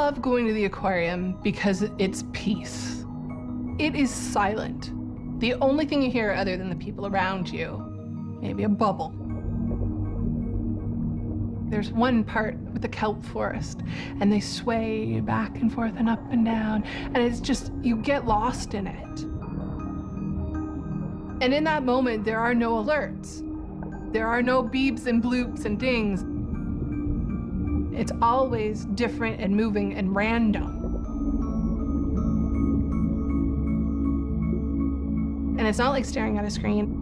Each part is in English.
love going to the aquarium because it's peace. It is silent. The only thing you hear other than the people around you, maybe a bubble. There's one part with the kelp forest, and they sway back and forth and up and down, and it's just, you get lost in it. And in that moment, there are no alerts. There are no beeps and bloops and dings. It's always different and moving and random. And it's not like staring at a screen.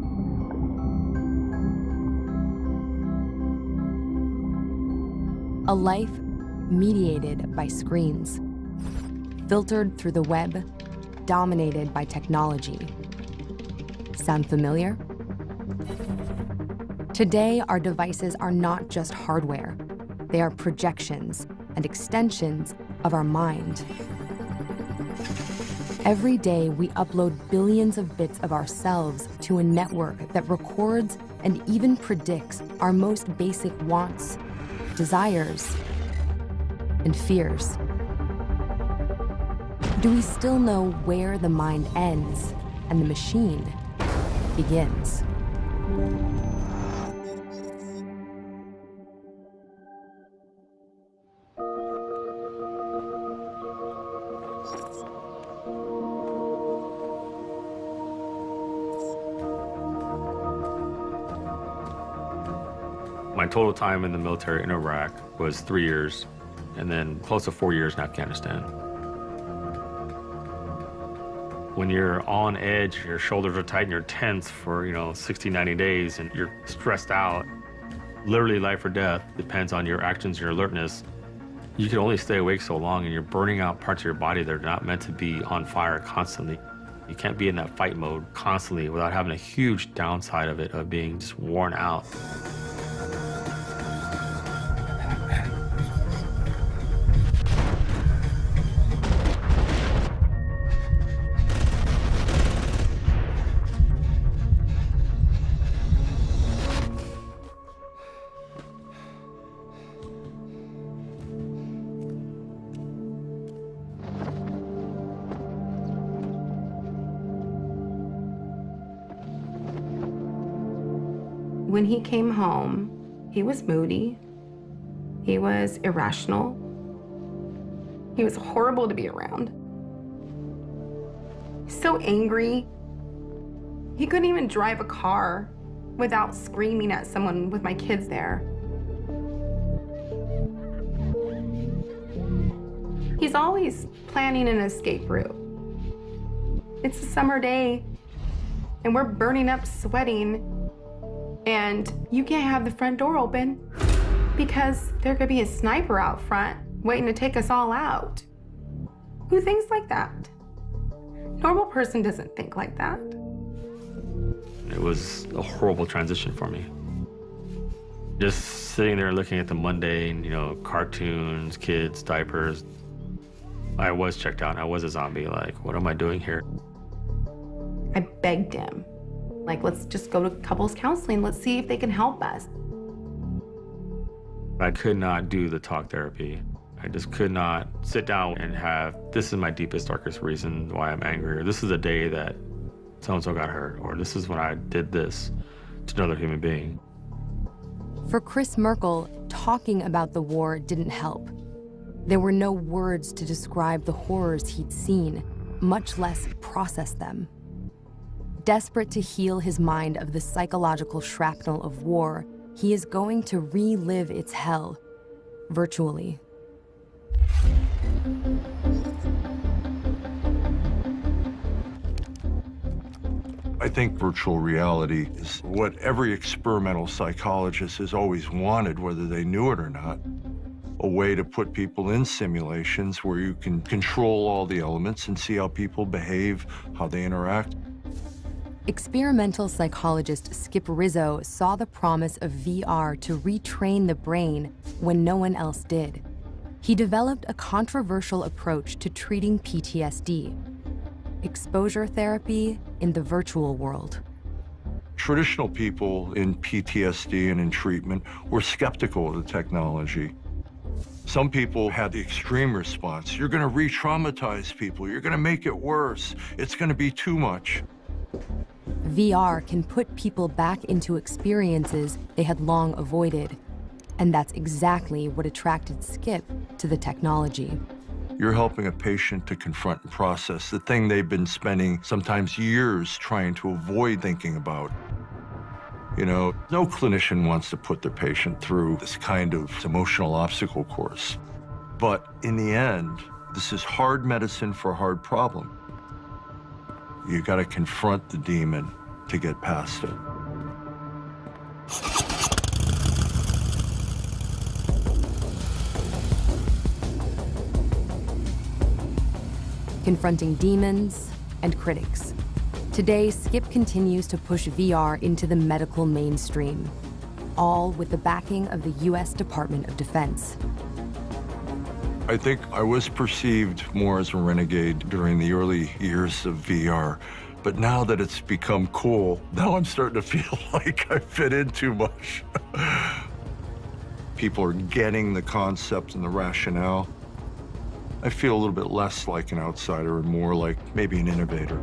A life mediated by screens, filtered through the web, dominated by technology. Sound familiar? Today, our devices are not just hardware. They are projections and extensions of our mind. Every day, we upload billions of bits of ourselves to a network that records and even predicts our most basic wants, desires, and fears. Do we still know where the mind ends and the machine begins? My total time in the military in Iraq was 3 years, and then close to 4 years in Afghanistan. When you're on edge, your shoulders are tight and you're tense for, 60, 90 days, and you're stressed out, literally life or death depends on your actions and your alertness. You can only stay awake so long, and you're burning out parts of your body that are not meant to be on fire constantly. You can't be in that fight mode constantly without having a huge downside of it, of being just worn out. When he came home, he was moody. He was irrational. He was horrible to be around. So angry. He couldn't even drive a car without screaming at someone with my kids there. He's always planning an escape route. It's a summer day, and we're burning up sweating, and you can't have the front door open because there could be a sniper out front waiting to take us all out. Who thinks like that? Normal person doesn't think like that. It was a horrible transition for me. Just sitting there looking at the mundane, cartoons, kids, diapers. I was checked out. I was a zombie. Like, what am I doing here? I begged him. Like, let's just go to couples counseling. Let's see if they can help us. I could not do the talk therapy. I just could not sit down and have, this is my deepest, darkest reason why I'm angry, or this is the day that so-and-so got hurt, or this is when I did this to another human being. For Chris Merkle, talking about the war didn't help. There were no words to describe the horrors he'd seen, much less process them. Desperate to heal his mind of the psychological shrapnel of war, he is going to relive its hell, virtually. I think virtual reality is what every experimental psychologist has always wanted, whether they knew it or not. A way to put people in simulations where you can control all the elements and see how people behave, how they interact. Experimental psychologist Skip Rizzo saw the promise of VR to retrain the brain when no one else did. He developed a controversial approach to treating PTSD: exposure therapy in the virtual world. Traditional people in PTSD and in treatment were skeptical of the technology. Some people had the extreme response. You're gonna re-traumatize people. You're gonna make it worse. It's gonna be too much. VR can put people back into experiences they had long avoided. And that's exactly what attracted Skip to the technology. You're helping a patient to confront and process the thing they've been spending sometimes years trying to avoid thinking about. You know, no clinician wants to put their patient through this kind of emotional obstacle course. But in the end, this is hard medicine for a hard problem. You gotta confront the demon to get past it. Confronting demons and critics. Today, Skip continues to push VR into the medical mainstream, all with the backing of the U.S. Department of Defense. I think I was perceived more as a renegade during the early years of VR, but now that it's become cool, now I'm starting to feel like I fit in too much. People are getting the concept and the rationale. I feel a little bit less like an outsider and more like maybe an innovator.